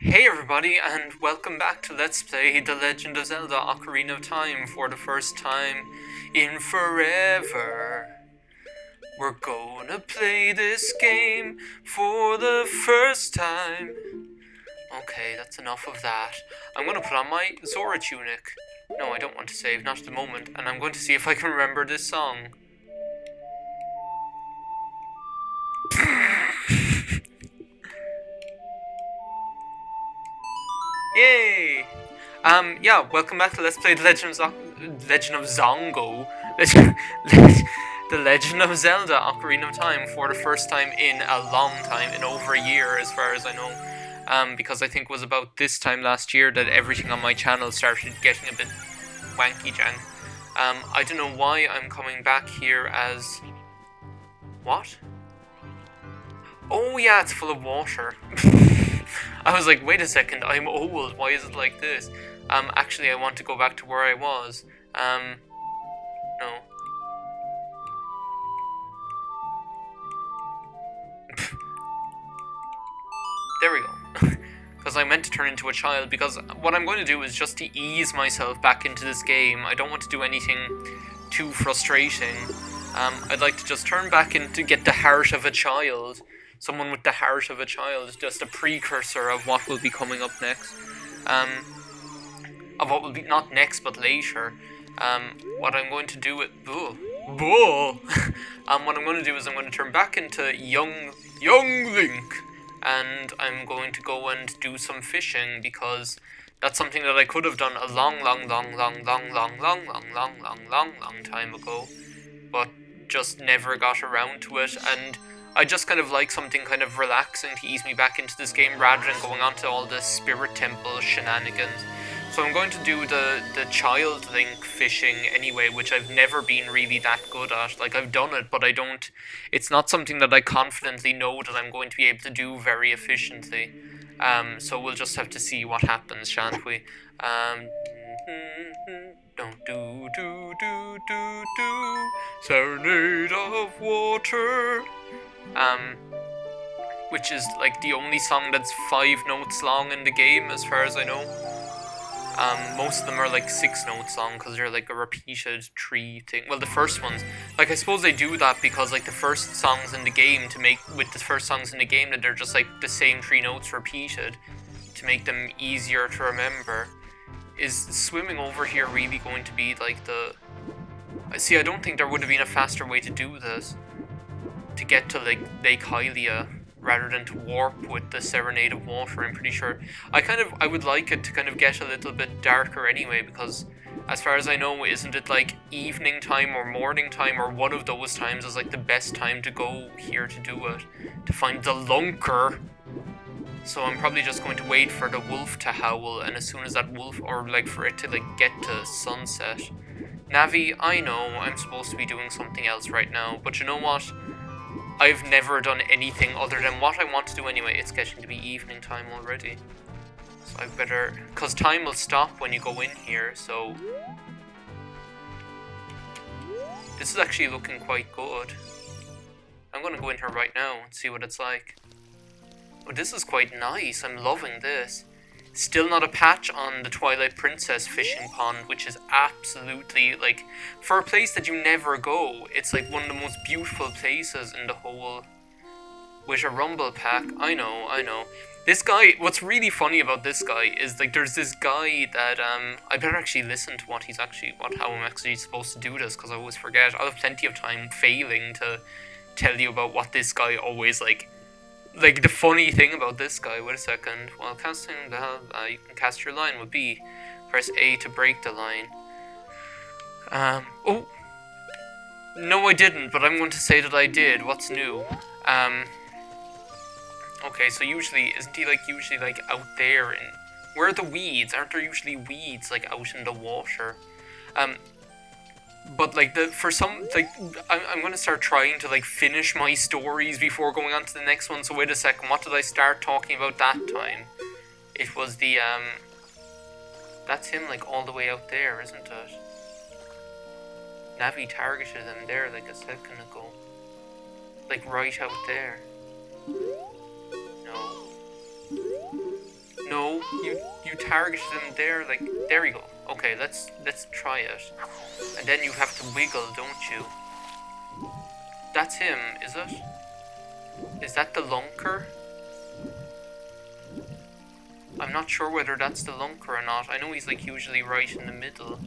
Hey everybody, and welcome back to Let's Play The Legend of Zelda Ocarina of Time for the first time in forever. We're gonna play this game for the first time. Okay, that's enough of that. I'm gonna put on my Zora tunic. No, I don't want to save, not at the moment, and I'm going to see if I can remember this song. Yay! Yeah, welcome back to Let's Play The Legend of Zongo. The Legend of Zelda Ocarina of Time for the first time in a long time, in over a year as far as I know. Because I think it was about this time last year that everything on my channel started getting a bit wanky jank. I don't know why I'm coming back here as... What? Oh yeah, it's full of water. I was like, wait a second, I'm old, why is it like this? Actually, I want to go back to where I was. No. There we go. Because I meant to turn into a child, because what I'm going to do is just to ease myself back into this game. I don't want to do anything too frustrating. I'd like to just turn back in to get the heart of a child. Someone with the heart of a child, just a precursor of what will be coming up next. Of what will be, not next, but later. What I'm going to do with... what I'm going to do is I'm going to turn back into young Link. And I'm going to go and do some fishing, because that's something that I could have done a long time ago. But just never got around to it, and I just kind of like something kind of relaxing to ease me back into this game rather than going on to all the Spirit Temple shenanigans. So I'm going to do the Child Link fishing anyway, which I've never been really that good at. Like, I've done it, but it's not something that I confidently know that I'm going to be able to do very efficiently. So we'll just have to see what happens, shan't we? Don't do Serenade of Water. Which is like the only song that's 5 notes long in the game, as far as I know. Most of them are like 6 notes long, because they're like a repeated 3 thing. Well, the first ones, like, I suppose they do that because like the first songs in the game that they're just like the same 3 notes repeated to make them easier to remember. Is swimming over here really going to be like the... See, I don't think there would have been a faster way to do this. To get to like Lake Hylia, rather than to warp with the Serenade of Water, I'm pretty sure. I would like it to kind of get a little bit darker anyway, because as far as I know, isn't it like evening time or morning time, or one of those times is like the best time to go here to do it, to find the Lunker. So I'm probably just going to wait for the wolf to howl, and as soon as that wolf, or like for it to like get to sunset. Navi, I know I'm supposed to be doing something else right now, but you know what? I've never done anything other than what I want to do anyway. It's getting to be evening time already. So I better... Because time will stop when you go in here, so... This is actually looking quite good. I'm going to go in here right now and see what it's like. Oh, this is quite nice. I'm loving this. Still not a patch on the Twilight Princess fishing pond, which is absolutely, like, for a place that you never go, it's like one of the most beautiful places in the whole... With a rumble pack, I know. This guy, what's really funny about this guy is, like, there's this guy that, I better actually listen to how I'm actually supposed to do this, because I always forget. I'll have plenty of time failing to tell you about what this guy always, like, the funny thing about this guy, wait a second, while casting you can cast your line with B. Press A to break the line. Oh! No, I didn't, but I'm going to say that I did. What's new? Okay, so isn't he usually out there in... Where are the weeds? Aren't there usually weeds, like, out in the water? But, like, I'm gonna start trying to, like, finish my stories before going on to the next one, so wait a second, what did I start talking about that time? It was the, that's him, like, all the way out there, isn't it? Navi targeted him there, like, a second ago. Like, right out there. No. No, you targeted him there, like, there we go. Okay, let's try it. And then you have to wiggle, don't you? That's him, is it? Is that the lunker? I'm not sure whether that's the lunker or not. I know he's like usually right in the middle.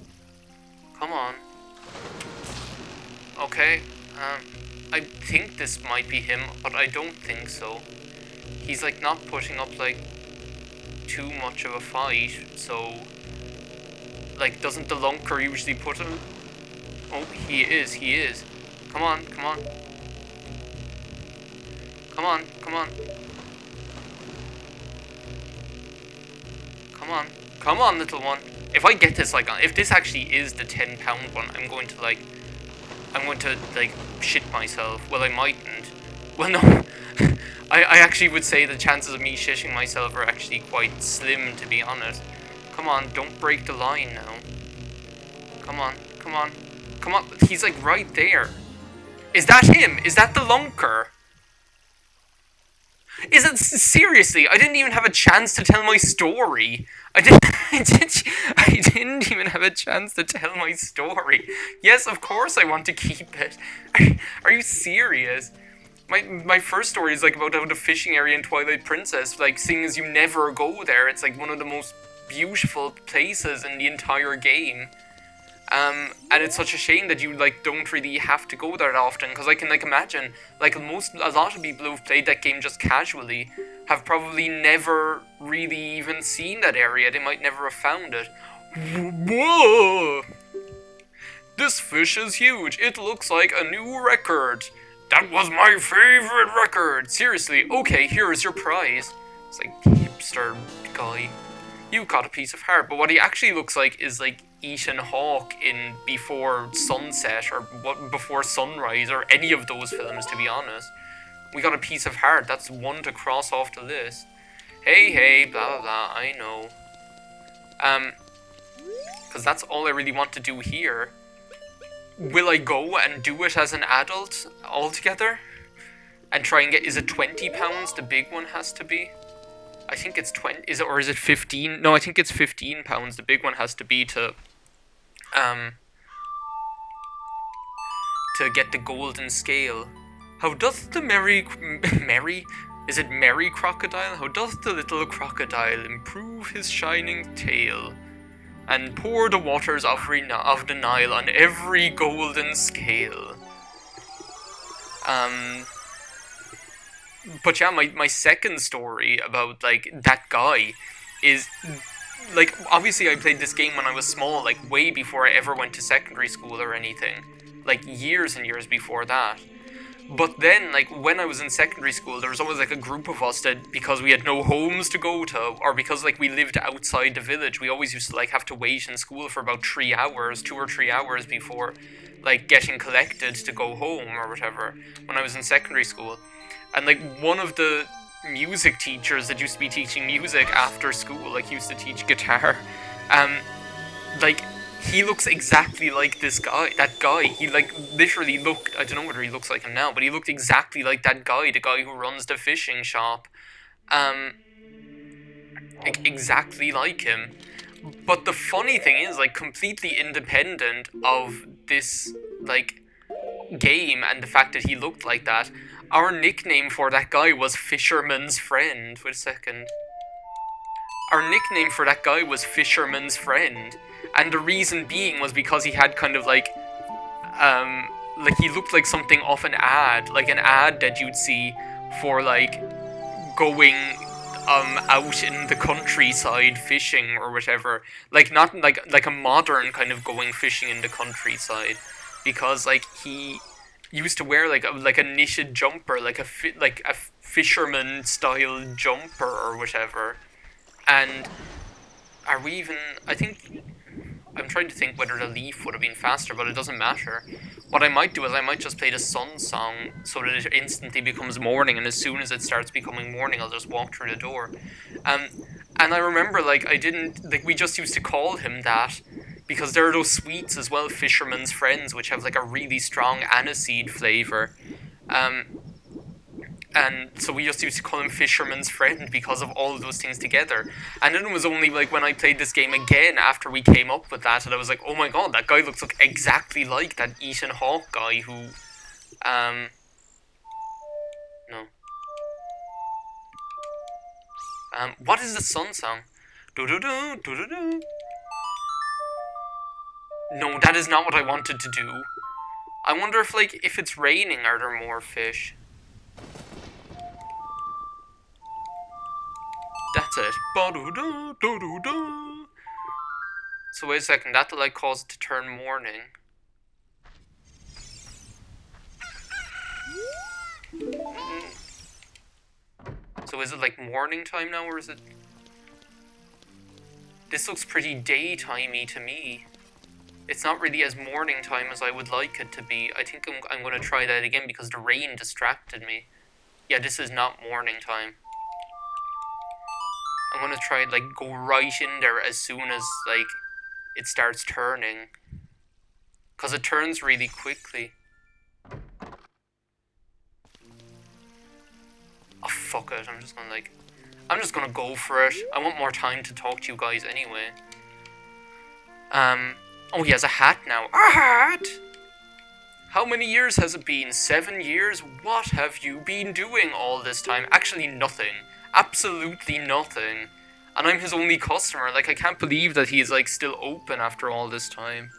Come on. Okay, I think this might be him, but I don't think so. He's like not putting up like too much of a fight, so like doesn't the lunker usually put him? Oh, he is. Come on. Come on, little one. If I get this, like, if this actually is the £10 one, I'm going to like shit myself. Well, I mightn't. Well, no. I actually would say the chances of me shitting myself are actually quite slim, to be honest. Come on, don't break the line now. Come on. He's like right there. Is that him? Is that the lunker? Is it seriously? I didn't even have a chance to tell my story. I didn't even have a chance to tell my story. Yes, of course I want to keep it. Are you serious? My first story is like about the fishing area in Twilight Princess. Like, seeing as you never go there, it's like one of the most beautiful places in the entire game. And it's such a shame that you like don't really have to go there that often, because I can like imagine like a lot of people who've played that game just casually have probably never really even seen that area. They might never have found it. Whoa! This fish is huge. It looks like a new record. That was my favorite record. Seriously. Okay, here is your prize. It's like hipster guy. You got a piece of heart, but what he actually looks like is like Ethan Hawke in Before Sunset or Before Sunrise or any of those films, to be honest. We got a piece of heart. That's one to cross off the list. Hey, blah blah blah. I know. Because that's all I really want to do here. Will I go and do it as an adult altogether? And try and get... Is it £20 the big one has to be? I think it's 20... Is it, or is it 15? No, I think it's £15 the big one has to be to get the golden scale. How doth the merry... Is it merry crocodile? How doth the little crocodile improve his shining tail and pour the waters of the Nile on every golden scale? But yeah, my second story about, like, that guy is, like, obviously I played this game when I was small, like, way before I ever went to secondary school or anything. Like, years and years before that. But then, like, when I was in secondary school, there was always, like, a group of us that, because we had no homes to go to, or because, like, we lived outside the village, we always used to, like, have to wait in school for about 3 hours, 2 or 3 hours before, like, getting collected to go home or whatever, when I was in secondary school. And, like, one of the music teachers that used to be teaching music after school, like, used to teach guitar, like, he looks exactly like that guy. He, like, literally looked, I don't know whether he looks like him now, but he looked exactly like that guy, the guy who runs the fishing shop. Like, exactly like him. But the funny thing is, like, completely independent of this, like, game and the fact that he looked like that, our nickname for that guy was Fisherman's Friend. Wait a second. Our nickname for that guy was Fisherman's Friend. And the reason being was because he had kind of like he looked like something off an ad. Like an ad that you'd see for like going out in the countryside fishing or whatever. Like not like a modern kind of going fishing in the countryside. Because like he used to wear like a knitted jumper, like a fisherman style jumper or whatever. And are we even... I think... I'm trying to think whether the leaf would have been faster, but it doesn't matter. What I might do is I might just play the sun song so that it instantly becomes morning, and as soon as it starts becoming morning, I'll just walk through the door. And I remember, like, we just used to call him that, because there are those sweets as well, Fisherman's Friends, which have, like, a really strong aniseed flavour. And so we just used to call him Fisherman's Friend because of all of those things together. And then it was only like when I played this game again after we came up with that, and I was like, oh my god, that guy looks like exactly like that Ethan Hawke guy who, no. What is the Sun song? Do-do-do, do-do-do. No, that is not what I wanted to do. I wonder if, like, if it's raining, are there more fish? That's it. Ba-do-do, so wait a second, that'll like cause it to turn morning. So is it like morning time now, or is it... This looks pretty daytimey to me. It's not really as morning time as I would like it to be. I think I'm going to try that again because the rain distracted me. Yeah, this is not morning time. I'm going to try like go right in there as soon as like it starts turning. Because it turns really quickly. Oh, fuck it. I'm just gonna go for it. I want more time to talk to you guys anyway. Oh, he has a hat now. A hat! How many years has it been? 7 years? What have you been doing all this time? Actually, nothing. Absolutely nothing. And I'm his only customer. Like, I can't believe that he's, like, still open after all this time.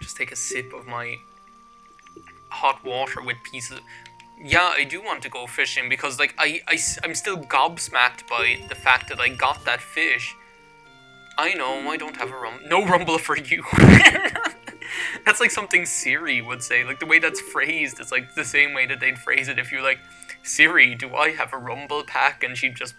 Just take a sip of my hot water with pieces. Yeah, I do want to go fishing because, like, I'm still gobsmacked by the fact that I got that fish. I know, I don't have a no rumble for you. That's like something Siri would say. Like, the way that's phrased is like the same way that they'd phrase it if you're like, Siri, do I have a rumble pack? And she'd just,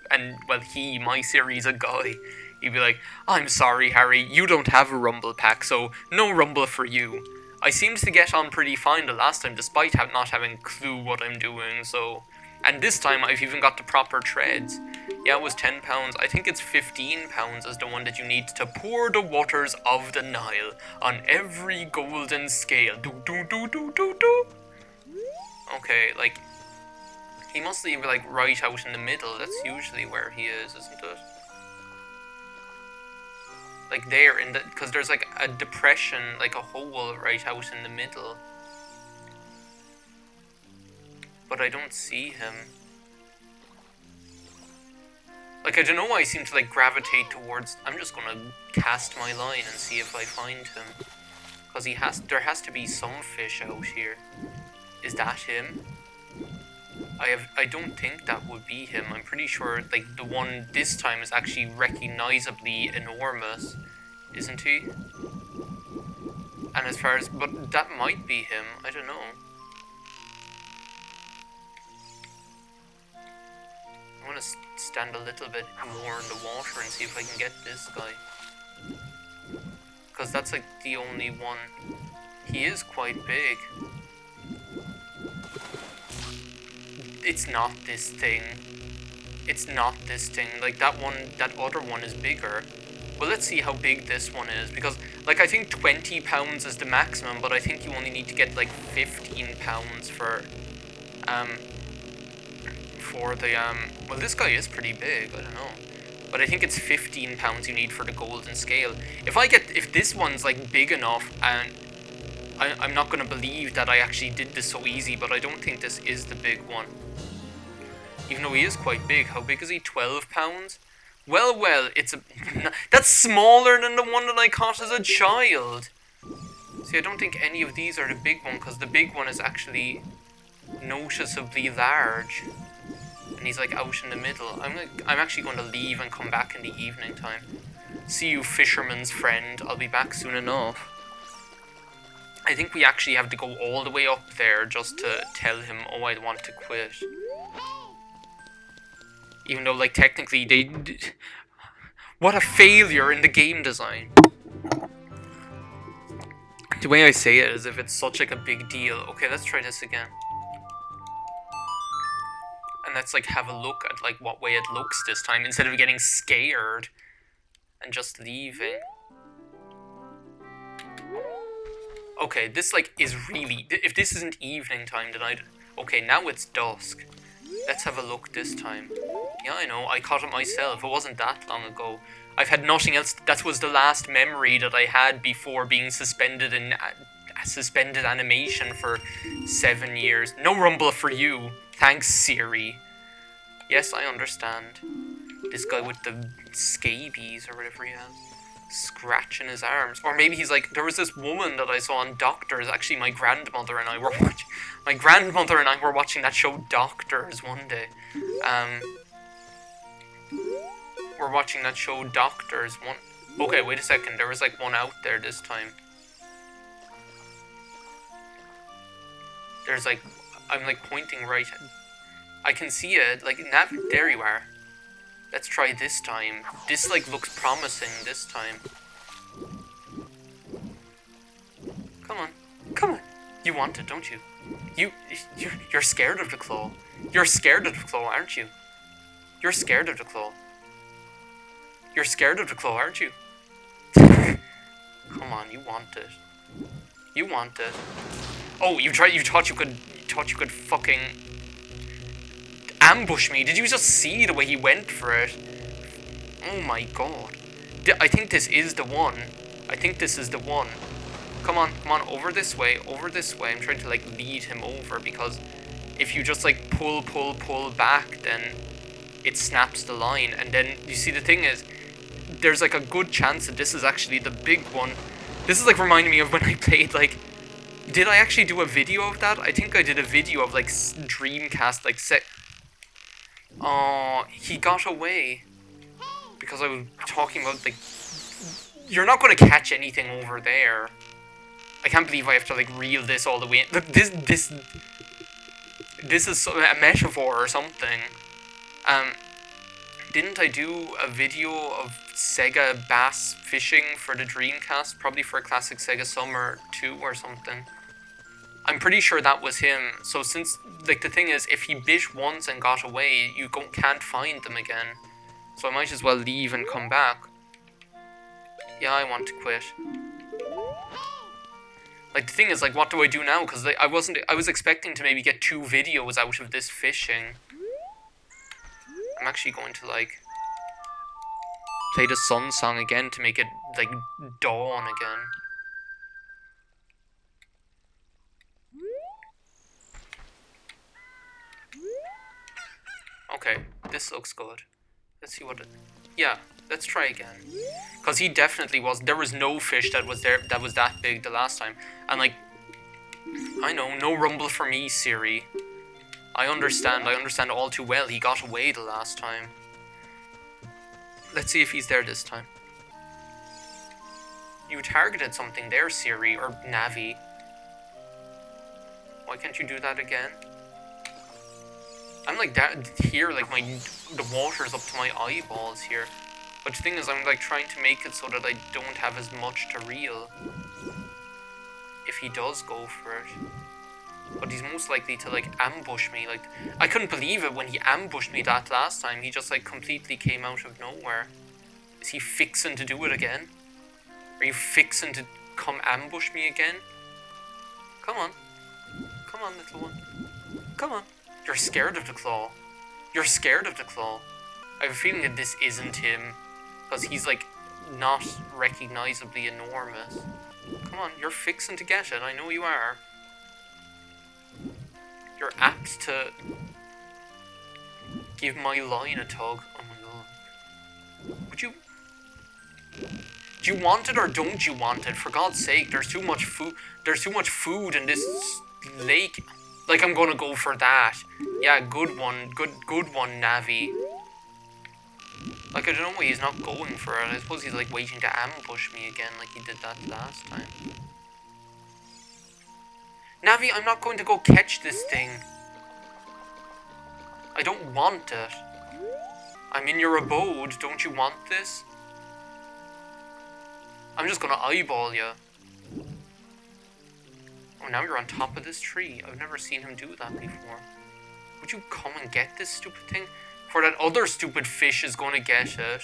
well, my Siri's a guy. He'd be like, I'm sorry, Harry, you don't have a rumble pack, so no rumble for you. I seemed to get on pretty fine the last time, despite not having a clue what I'm doing, so... And this time I've even got the proper treads. Yeah, it was £10. I think it's £15 is the one that you need to pour the waters of the Nile on every golden scale. Do do do do do do. Okay, like... He must be, like, right out in the middle. That's usually where he is, isn't it? Like there, because there's like a depression, like a hole right out in the middle. But I don't see him. Like, I don't know why I seem to like gravitate towards... I'm just gonna cast my line and see if I find him. Because there has to be some fish out here. Is that him? I don't think that would be him. I'm pretty sure, like, the one this time is actually recognizably enormous, isn't he? And as far as... But that might be him. I don't know. I want to stand a little bit more in the water and see if I can get this guy. Because that's, like, the only one. He is quite big. It's not this thing. It's not this thing. Like, that other one is bigger. Well, let's see how big this one is. Because, like, I think £20 is the maximum, but I think you only need to get, like, £15 for the, well, this guy is pretty big, I don't know. But I think it's £15 you need for the golden scale. If this one's, like, big enough, and I'm not going to believe that I actually did this so easy, but I don't think this is the big one. Even though he is quite big. How big is he? £12? Well, that's smaller than the one that I caught as a child. See, I don't think any of these are the big one, because the big one is actually noticeably large. And he's, like, out in the middle. I'm actually going to leave and come back in the evening time. See you, fisherman's friend. I'll be back soon enough. I think we actually have to go all the way up there just to tell him, oh, I want to quit. Even though, like, technically what a failure in the game design. The way I say it is if it's such, like, a big deal. Okay, let's try this again. And let's, like, have a look at, like, what way it looks this time, instead of getting scared and just leaving. Okay, this, like, is really... If this isn't evening time, then I'd... Okay, now it's dusk. Let's have a look this time. Yeah, I know, I caught it myself. It wasn't that long ago. I've had nothing else. That was the last memory that I had before being suspended in... suspended animation for 7 years. No rumble for you. Thanks, Siri. Yes, I understand. This guy with the scabies or whatever he has. Scratching his arms. Or maybe he's like, there was this woman that I saw on Doctors. Actually, my grandmother and I were watching... My grandmother and I were watching that show Doctors one day. We're watching that show Doctors one... Okay, wait a second. There was like one out there this time. There's like... I'm like pointing right... I can see it. Like, there you are. Let's try this time. This, like, looks promising this time. Come on. Come on. You want it, don't you? You're scared of the claw. You're scared of the claw, aren't you? You're scared of the claw. You're scared of the claw, aren't you? Come on, you want it. You want it. Oh, you thought you could fucking ambush me. Did you just see the way he went for it? Oh my god. I think this is the one. I think this is the one. Come on, over this way, I'm trying to, like, lead him over, because if you just, like, pull back, then it snaps the line, and then, you see, the thing is, there's, like, a good chance that this is actually the big one. This is, like, reminding me of when I played, like, did I actually do a video of that? I think I did a video of, like, Dreamcast, like, oh, he got away, because I was talking about, like, you're not going to catch anything over there. I can't believe I have to, like, reel this all the way in. Look, this is a metaphor or something. Didn't I do a video of Sega bass fishing for the Dreamcast? Probably for a classic Sega Summer 2 or something. I'm pretty sure that was him. So since, like, the thing is, if he bit once and got away, you can't find them again. So I might as well leave and come back. Yeah, I want to quit. Like, the thing is, like, what do I do now? Because I was expecting to maybe get 2 videos out of this fishing. I'm actually going to, like, play the sun song again to make it, like, dawn again. Okay, this looks good. Let's see what it... Yeah, let's try again. Because he definitely was... There was no fish that was there that was that big the last time. And, like... I know, no rumble for me, Siri. I understand all too well. He got away the last time. Let's see if he's there this time. You targeted something there, Siri, or Navi. Why can't you do that again? I'm like that here, like the water's up to my eyeballs here. But the thing is, I'm like trying to make it so that I don't have as much to reel. If he does go for it. But he's most likely to, like, ambush me. Like, I couldn't believe it when he ambushed me that last time. He just, like, completely came out of nowhere. Is he fixing to do it again? Are you fixing to come ambush me again? Come on. Come on, little one. Come on. You're scared of the claw. You're scared of the claw. I have a feeling that this isn't him. Because he's, like, not recognizably enormous. Come on, you're fixing to get it. I know you are. You're apt to give my line a tug. Oh my god. Would you... Do you want it or don't you want it? For God's sake, there's too much food. There's too much food in this lake. Like, I'm gonna go for that. Yeah, good one. Good one, Navi. Like, I don't know why he's not going for it. I suppose he's, like, waiting to ambush me again like he did that last time. Navi, I'm not going to go catch this thing. I don't want it. I'm in your abode. Don't you want this? I'm just gonna eyeball you. Oh, now you're on top of this tree. I've never seen him do that before. Would you come and get this stupid thing? For that other stupid fish is gonna get it.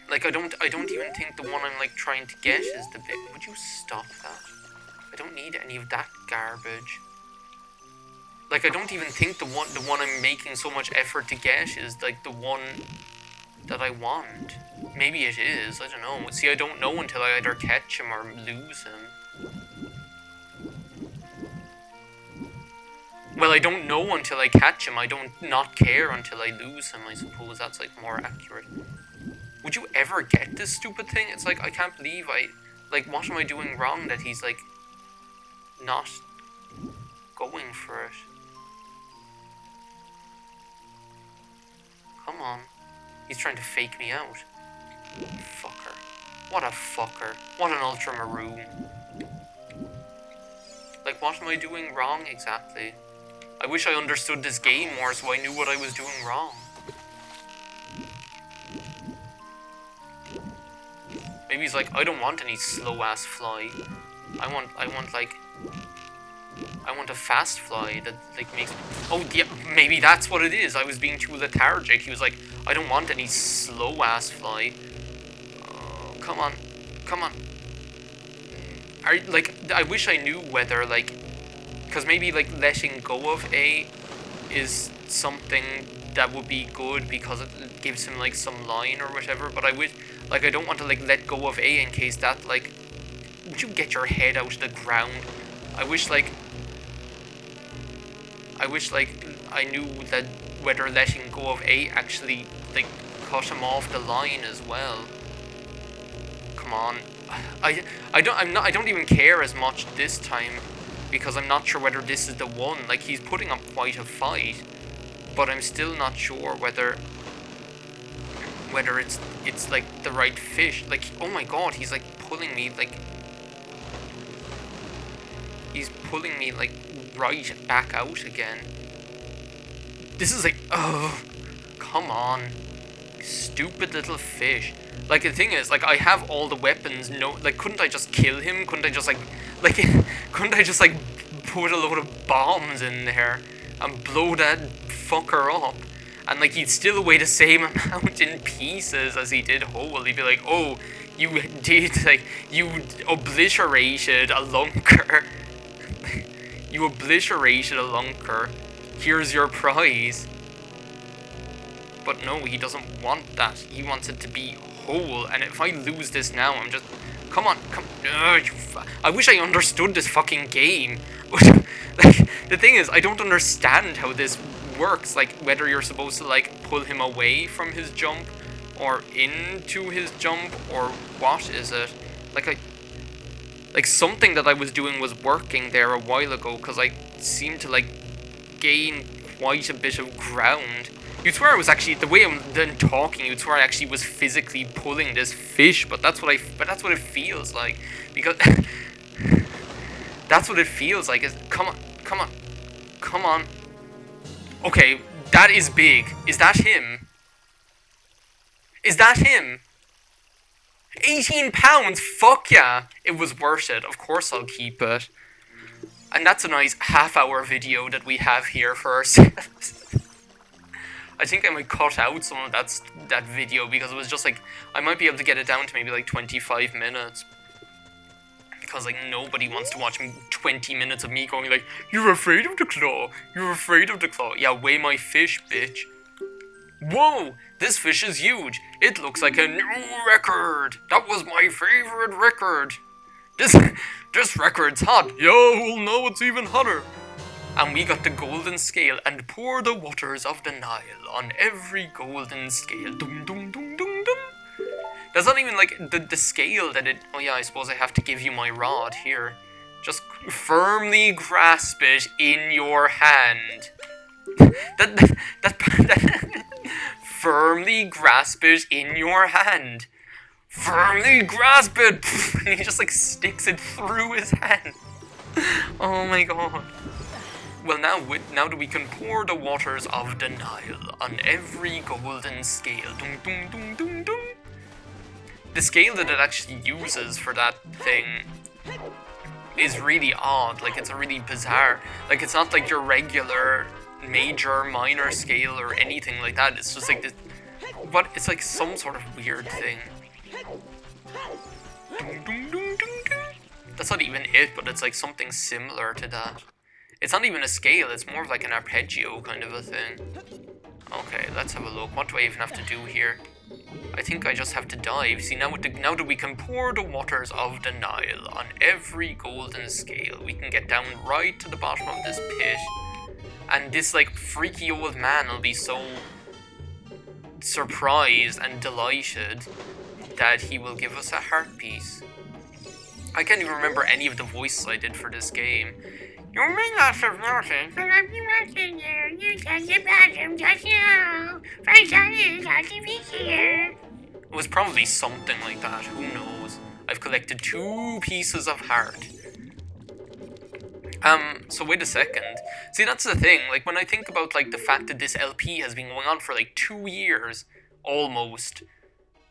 Like, I don't even think the one I'm, like, trying to get is the big... Would you stop that? I don't need any of that garbage. Like, I don't even think the one I'm making so much effort to get is, like, the one that I want. Maybe it is, I don't know. See, I don't know until I either catch him or lose him. Well, I don't know until I catch him. I don't not care until I lose him, I suppose. That's, like, more accurate. Would you ever get this stupid thing? It's like, I can't believe like, what am I doing wrong that he's, like, not going for it? Come on. He's trying to fake me out. Fucker. What a fucker. What an ultramaroon. Like, what am I doing wrong exactly? I wish I understood this game more so I knew what I was doing wrong. Maybe he's like, I don't want any slow-ass fly. I want a fast fly that, like, makes... Oh, yeah, maybe that's what it is. I was being too lethargic. He was like, I don't want any slow-ass fly. Oh, come on. Come on. I wish I knew whether, like... Because maybe, like, letting go of A is something that would be good because it gives him, like, some line or whatever. But I wish... Like, I don't want to, like, let go of A in case that, like... Would you get your head out of the ground? I wish, like, I knew that whether letting go of A actually, like, cut him off the line as well. Come on. I don't even care as much this time because I'm not sure whether this is the one. Like, he's putting up quite a fight, but I'm still not sure whether it's like the right fish. Like, oh my god, he's like pulling me like right back out again. This is like, oh, come on, stupid little fish. Like, the thing is, like, I have all the weapons. No, like, couldn't I just kill him? Couldn't I just couldn't I just like put a load of bombs in there and blow that fucker up? And, like, he'd still weigh the same amount in pieces as he did whole. He'd be like, oh, you did, like, you obliterated a lunker. You obliterated a lunker. Here's your prize. But no, he doesn't want that. He wants it to be whole. And if I lose this now, I'm just... Come on, come... I wish I understood this fucking game. Like, the thing is, I don't understand how this works. Like, whether you're supposed to, like, pull him away from his jump or into his jump, or what is it? Like, something that I was doing was working there a while ago, because I seemed to, like, gain quite a bit of ground. You'd swear I was actually, the way I'm then talking, you'd swear I actually was physically pulling this fish, but that's what it feels like, because that's what it feels like. Is come on, come on, come on. Okay, that is big. Is that him? Is that him? 18 pounds, fuck yeah! It was worth it, of course I'll keep it. And that's a nice half-hour video that we have here for ourselves. I think I might cut out some of that video because it was just like, I might be able to get it down to maybe like 25 minutes. Because like nobody wants to watch 20 minutes of me going like, you're afraid of the claw, you're afraid of the claw. Yeah, weigh my fish, bitch. Whoa, this fish is huge. It looks like a new record. That was my favorite record. This record's hot. Yo, well, now it's even hotter. And we got the golden scale, and pour the waters of the Nile on every golden scale. Dum dum dum dum dum. That's not even like the scale that it... Oh yeah, I suppose I have to give you my rod here. Just firmly grasp it in your hand. Firmly grasp it in your hand. Firmly grasp it. And he just like sticks it through his hand. Oh my god. Well, now that we can pour the waters of the Nile on every golden scale. Dum, dum, dum, dum, dum. The scale that it actually uses for that thing is really odd. Like, it's a really bizarre... Like, it's not like your regular major, minor scale or anything like that. It's just like this... But it's like some sort of weird thing. Dum, dum, dum, dum, dum. That's not even it, but it's like something similar to that. It's not even a scale, it's more of like an arpeggio kind of a thing. Okay, let's have a look. What do I even have to do here? I think I just have to dive. See, now that we can pour the waters of the Nile on every golden scale, we can get down right to the bottom of this pit. And this, like, freaky old man will be so surprised and delighted that he will give us a heart piece. I can't even remember any of the voices I did for this game. You may not have noticed, but I've been watching you. You can get bathroom just now. First on is got to be here. It was probably something like that. Who knows? I've collected 2 pieces of heart. So wait a second. See, that's the thing. Like, when I think about, like, the fact that this LP has been going on for, like, 2 years, almost.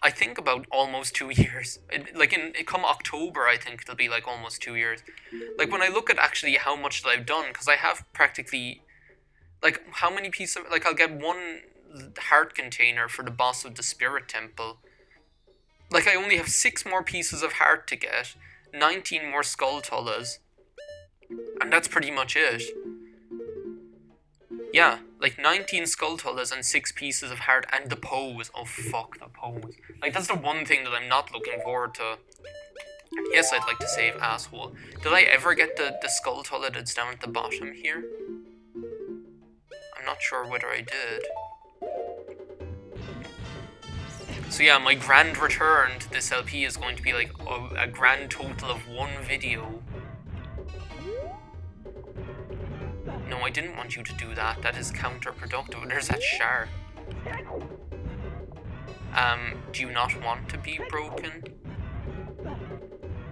I think about almost 2 years. Come October, I think it'll be, like, almost 2 years. Like, when I look at actually how much that I've done, because I have practically, like, how many pieces of, like, I'll get 1 heart container for the boss of the Spirit Temple. Like, I only have 6 more pieces of heart to get, 19 more skull tullahs, and that's pretty much it. Yeah, like 19 skull tullahs and 6 pieces of heart and the pose. Oh fuck, the pose. Like, that's the one thing that I'm not looking forward to. Yes, I'd like to save, asshole. Did I ever get the skull tullah that's down at the bottom here? I'm not sure whether I did. So yeah, my grand return to this LP is going to be like a grand total of 1 video. No, I didn't want you to do that. That is counterproductive. There's that shark. Do you not want to be broken?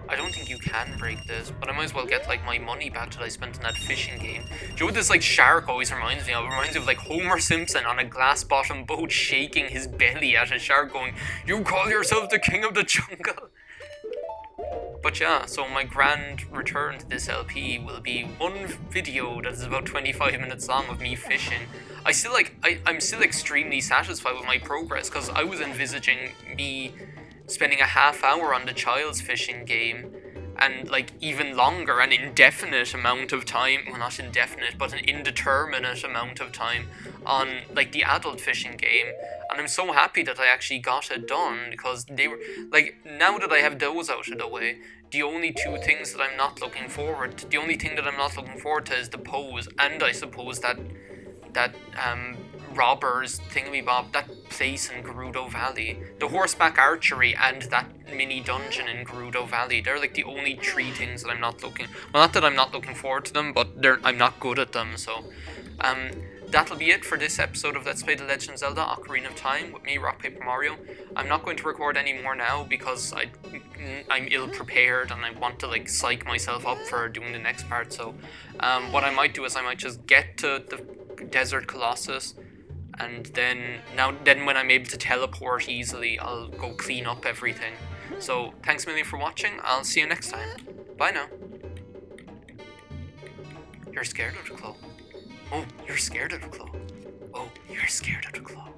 I don't think you can break this, but I might as well get, like, my money back that I spent on that fishing game. Do you know what this, like, shark always reminds me of? It reminds me of, like, Homer Simpson on a glass-bottom boat shaking his belly at a shark going, "You call yourself the king of the jungle?" But yeah, so my grand return to this LP will be 1 video that is about 25 minutes long of me fishing. I'm still extremely satisfied with my progress, because I was envisaging me spending a half hour on the child's fishing game, and, like, even longer, an indefinite amount of time, well, not indefinite, but an indeterminate amount of time on, like, the adult fishing game. And I'm so happy that I actually got it done, because they were, like, now that I have those out of the way, the only 2 things that I'm not looking forward to, the only thing that I'm not looking forward to is the pose, and I suppose that robbers thingamabob, that place in Gerudo Valley. The horseback archery and that mini dungeon in Gerudo Valley. They're, like, the only 3 things that I'm not looking... Well, not that I'm not looking forward to them, but I'm not good at them, so... That'll be it for this episode of Let's Play The Legend of Zelda Ocarina of Time with me, Rock Paper Mario. I'm not going to record any more now because I'm ill-prepared and I want to, like, psych myself up for doing the next part, so... what I might do is I might just get to the Desert Colossus, and then when I'm able to teleport easily, I'll go clean up everything. So, thanks a million for watching. I'll see you next time. Bye now. You're scared of the claw. Oh, you're scared of the claw. Oh, you're scared of the claw.